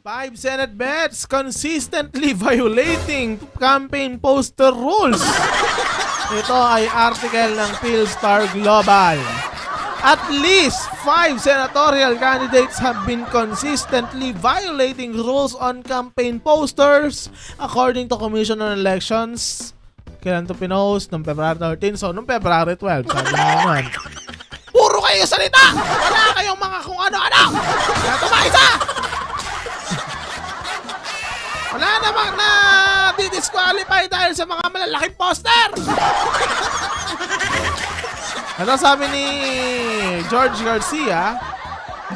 5 Senate bets consistently violating campaign poster rules. Ito ay article ng Philstar Global. At least 5 senatorial candidates have been consistently violating rules on campaign posters according to Commission on Elections. Kailan ito pinost? Noong February 13. So, noong February 12. Sabi naman. Puro kayo salita! Wala kayong mga kung ano-ano! Kaya tumaisa! Wala namang na di-disqualify dahil sa mga malalaking poster! Ano sabi ni George Garcia?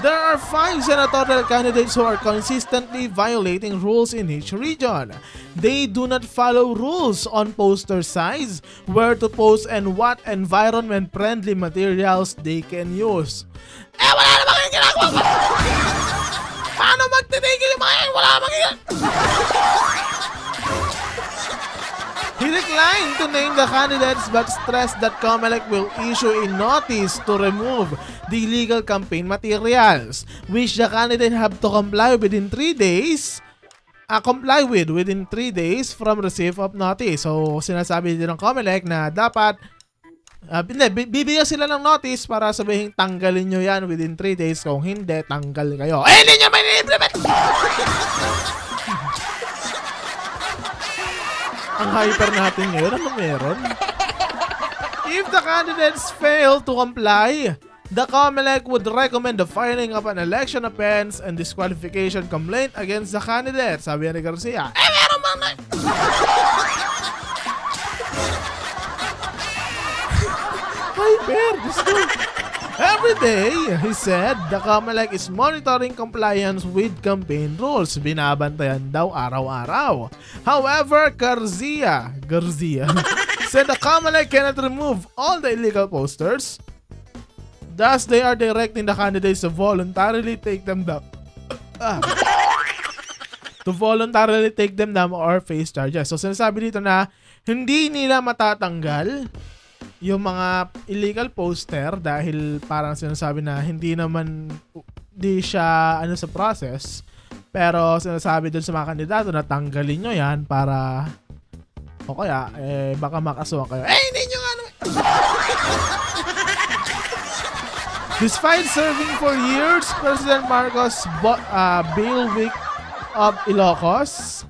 There are 5 senatorial candidates who are consistently violating rules in each region. They do not follow rules on poster size, where to post, and what environment-friendly materials they can use. Wala namang yung ginagawa ko! Paano magtitigil yung mga yan? Wala namang yan! He declined to name the candidates but stressed that COMELEC will issue a notice to remove the illegal campaign materials, which the candidate have to comply within 3 days. Within 3 days from receipt of notice. So, sinasabi din ng COMELEC na dapat bibigyan sila ng notice para sabihin tanggalin nyo yan within 3 days. Kung hindi, tanggal kayo. Hindi nyo may implement! Ang hyper natin ngayon, ano meron? If the candidates fail to comply, the COMELEC would recommend the filing of an election offense and disqualification complaint against the candidate. Sabi ni Garcia. Meron bang na... Hyper, gusto. Every day, he said, the COMELEC is monitoring compliance with campaign rules. Binabantayan daw araw-araw. However, Garcia said the COMELEC cannot remove all the illegal posters. Thus, they are directing the candidates to voluntarily take them down. Or face charges. So, sinasabi dito na hindi nila matatanggal yung mga illegal poster dahil parang sinasabi na hindi siya sa process, pero sinasabi dun sa mga kandidato na tanggalin nyo yan para o kaya baka makasuhan kayo. Hindi nyo nga naman. Despite serving for years, President Marcos bailiwick of Ilocos,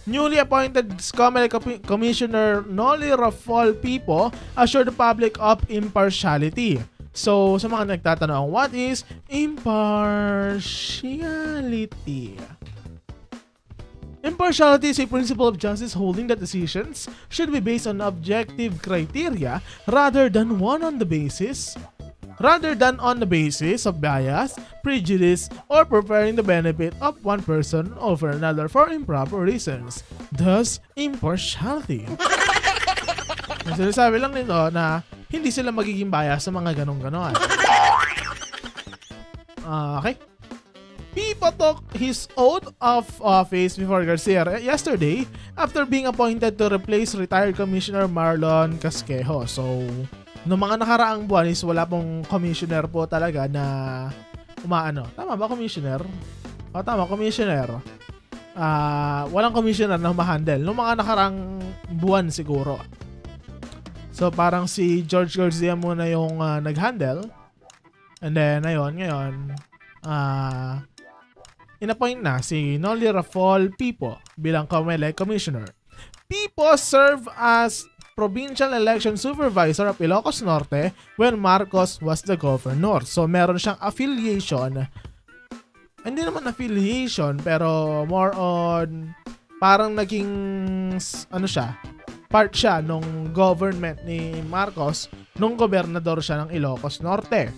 newly appointed COMELEC Commissioner Noli Rafol Pipo assured the public of impartiality. So, sa mga nagtatanong, what is impartiality? Impartiality is a principle of justice holding that decisions should be based on objective criteria rather than on the basis of bias, prejudice, or preferring the benefit of one person over another for improper reasons. Thus, impartiality. Sinasabi lang nito na hindi sila magiging bias sa mga ganong-ganon. Okay. Pipo took his oath of office before Garcia yesterday after being appointed to replace retired Commissioner Marlon Casquejo. So, noong mga nakaraang buwan is wala pong commissioner po talaga na umaano. Tama ba, commissioner? O, tama, commissioner. Walang commissioner na humahandle. Noong mga nakaraang buwan siguro. So, parang si George Garcia muna yung nag-handle. And then, ngayon, inappoint na si Noli Rafol Pipo bilang COMELEC Commissioner. Pipo served as Provincial Election Supervisor of Ilocos Norte when Marcos was the governor. So, meron siyang affiliation. Hindi naman affiliation, pero more on parang naging part siya nung government ni Marcos nung gobernador siya ng Ilocos Norte.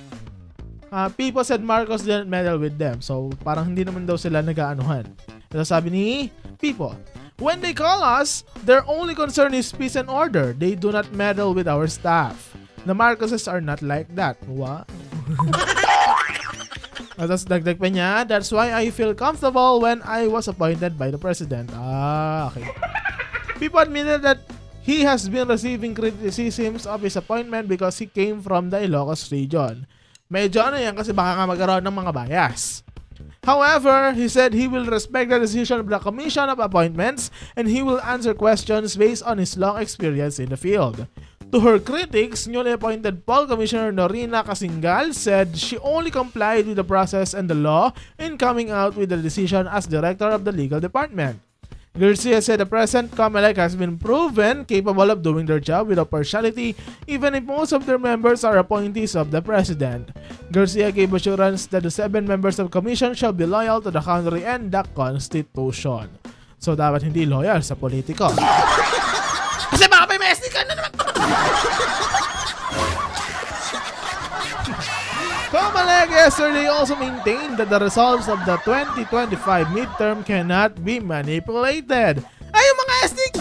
People said Marcos didn't meddle with them. So, parang hindi naman daw sila nag-aanuhan. Ito sabi ni Pipo, when they call us, their only concern is peace and order. They do not meddle with our staff. The Marcoses are not like that. Wow. Tapos dagdag pa niya, that's why I feel comfortable when I was appointed by the president. Okay. People admitted that he has been receiving criticisms of his appointment because he came from the Ilocos region. Medyo yan kasi baka magkaroon ng mga bias. However, he said he will respect the decision of the Commission of Appointments and he will answer questions based on his long experience in the field. To her critics, newly appointed Paul Commissioner Norina Kasingal said she only complied with the process and the law in coming out with the decision as director of the legal department. Garcia said the present COMELEC has been proven capable of doing their job without partiality even if most of their members are appointees of the president. Garcia gave assurance that the 7 members of commission shall be loyal to the country and the Constitution. So dapat hindi loyal sa politiko. Kasi baka may messi ka na naman! COMELEC yesterday also maintained that the results of the 2025 midterm cannot be manipulated. Ay, yung mga ethnic!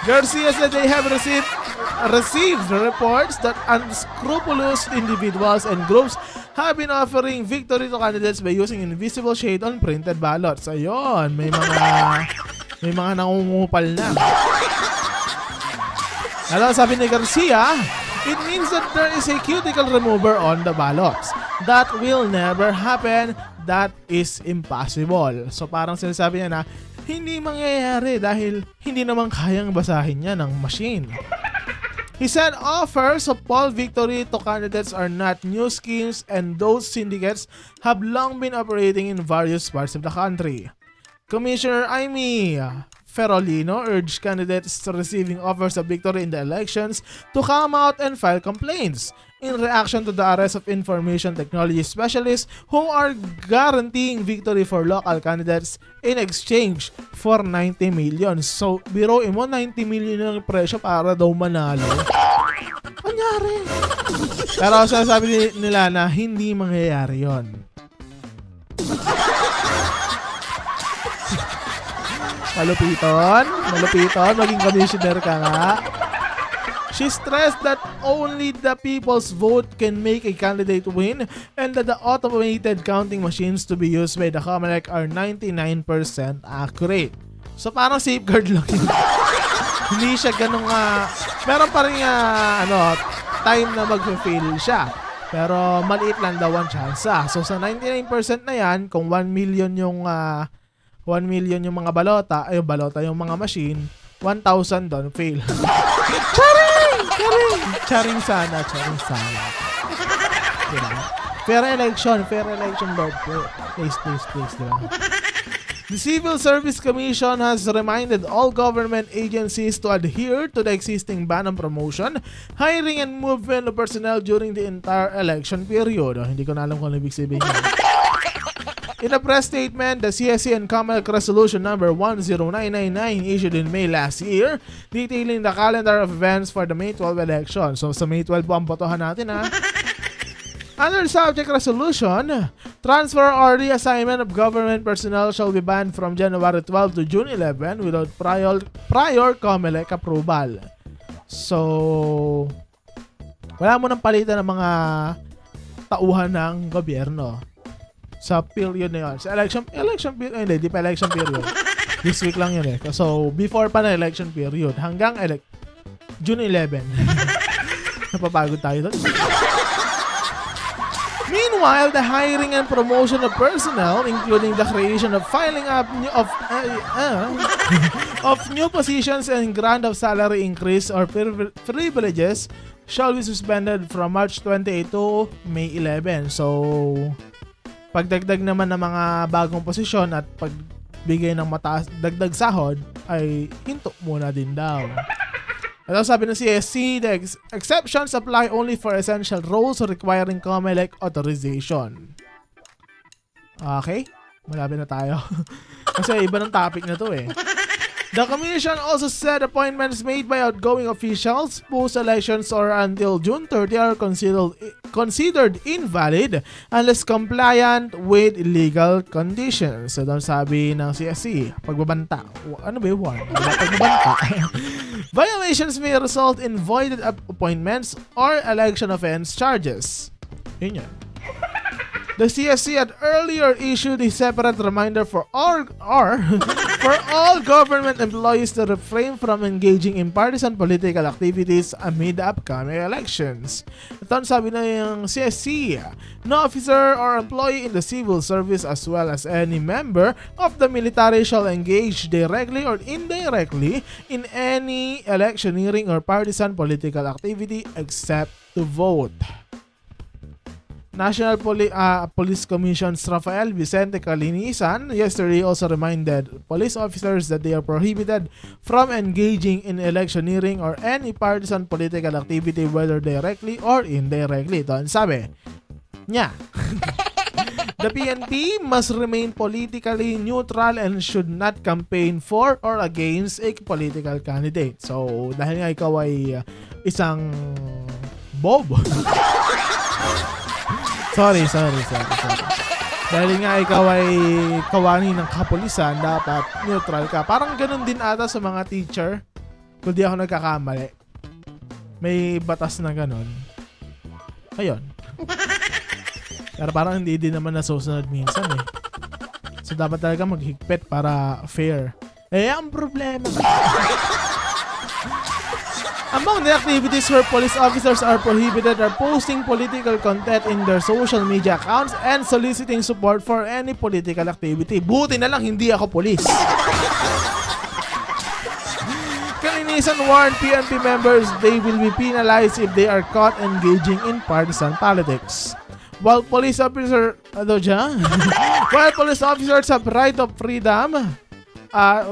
Garcia said they have received reports that unscrupulous individuals and groups have been offering victory to candidates by using invisible shade on printed ballots. Ayun, may mga nangungupal na. Alam, sabi ni Garcia, it means that there is a cuticle remover on the ballots. That will never happen. That is impossible. So parang sinasabi niya na hindi mangyayari dahil hindi naman kayang basahin niya ng machine. He said offers of poll victory to candidates are not new schemes and those syndicates have long been operating in various parts of the country. Commissioner Amy Ferolino urged candidates receiving offers of victory in the elections to come out and file complaints in reaction to the arrest of information technology specialists who are guaranteeing victory for local candidates in exchange for 90 million. So, biroin mo 90 million yung presyo para daw manalo. Anyari? Pero sasabi nila na hindi mangyayari yon. Malupiton, maging commissioner ka nga. She stressed that only the people's vote can make a candidate win and that the automated counting machines to be used by the COMELEC are 99% accurate. So parang safeguard lang yun. Hindi siya ganun meron pa rin time na mag-fail siya. Pero maliit lang daw ang chance. So sa 99% na yan, kung 1 million yung 1 million yung mga balota yung mga machine, 1,000 doon fail. Charing sana. Diba? Fair election, Lord. Please, diba? The Civil Service Commission has reminded all government agencies to adhere to the existing ban on promotion, hiring, and movement of personnel during the entire election period. Hindi ko na alam kung ano ibig sabihin yun. In a press statement, the CSC and COMELEC Resolution number 10999 issued in May last year, detailing the calendar of events for the May 12 election. So sa May 12 po ang botohan natin Under the subject resolution, transfer or reassignment of government personnel shall be banned from January 12 to June 11 without prior COMELEC approval. So, wala mo nang palitan ng mga tauhan ng gobyerno sa period na yun. Sa election period, hindi, di pa election period. This week lang yun So, before pa na election period, hanggang June 11. Napapagod tayo doon. Meanwhile, the hiring and promotion of personnel, including the creation of filing up of new positions and grant of salary increase or privileges, shall be suspended from March 28 to May 11. So, pagdagdag naman ng mga bagong posisyon at pagbigay ng mataas dagdag sahod ay hinto muna din daw. At sabi ng CSC, the exceptions apply only for essential roles requiring COMELEC authorization. Okay? Malapit na tayo. Kasi iba ng topic na to The Commission also said appointments made by outgoing officials post-elections or until June 30 are considered invalid unless compliant with legal conditions. So, doon sabi ng CSC, pagbabanta. Ano ba yung warrant? Pagbabanta. Violations may result in voided appointments or election offense charges. Yun yan. The CSC had earlier issued a separate reminder for for all government employees to refrain from engaging in partisan political activities amid the upcoming elections. Ito ang sabi ng CSC, no officer or employee in the civil service as well as any member of the military shall engage directly or indirectly in any electioneering or partisan political activity except to vote. National Police Commission's Rafael Vicente Calinisan yesterday also reminded police officers that they are prohibited from engaging in electioneering or any partisan political activity whether directly or indirectly. Ito ang sabi niya. The PNP must remain politically neutral and should not campaign for or against a political candidate. So, dahil nga ikaw ay isang bob. Sorry. Dahil nga ikaw ay kawani ng kapulisan, dapat neutral ka. Parang ganun din ata sa mga teacher. Kung di ako nagkakamali. May batas na ganun. Ayun. Pero parang hindi din naman nasusunod minsan eh. So dapat talaga maghigpit para fair. Eh, ang problema. Among the activities where police officers are prohibited are posting political content in their social media accounts and soliciting support for any political activity. Buti na lang hindi ako police. Kalinisan warned PNP members they will be penalized if they are caught engaging in partisan politics. While police officers have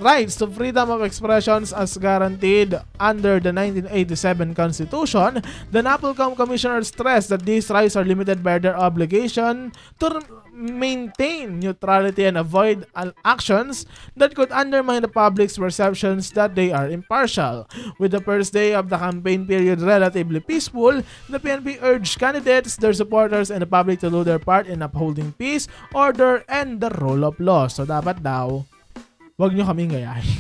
rights to freedom of expressions as guaranteed under the 1987 Constitution, the NAPOLCOM Commissioner stressed that these rights are limited by their obligation to maintain neutrality and avoid actions that could undermine the public's perceptions that they are impartial. With the first day of the campaign period relatively peaceful, the PNP urged candidates, their supporters, and the public to do their part in upholding peace, order, and the rule of law. So dapat daw, wag nyo kaming gayahin.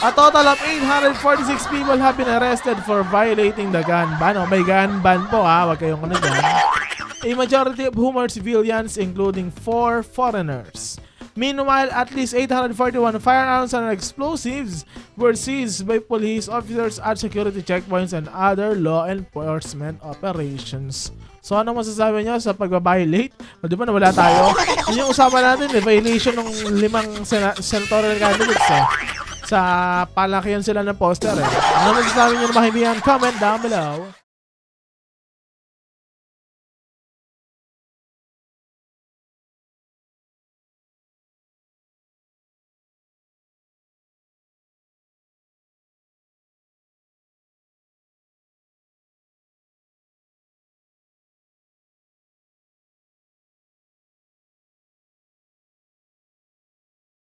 A total of 846 people have been arrested for violating the gun ban. Oh, may gun ban po ha, wag kayong kanigan. A majority of whom are civilians, including 4 foreigners. Meanwhile, at least 841 firearms and explosives were seized by police officers at security checkpoints and other law enforcement operations. So ano masasabi niyo sa pagbabiolate? O, di ba nawala tayo? Yun yung usapan natin, violation ng 5 senatorial candidates eh. Sa palakihan sila ng poster eh. Ano masasabi niyo na mga kaibigan? Comment down below.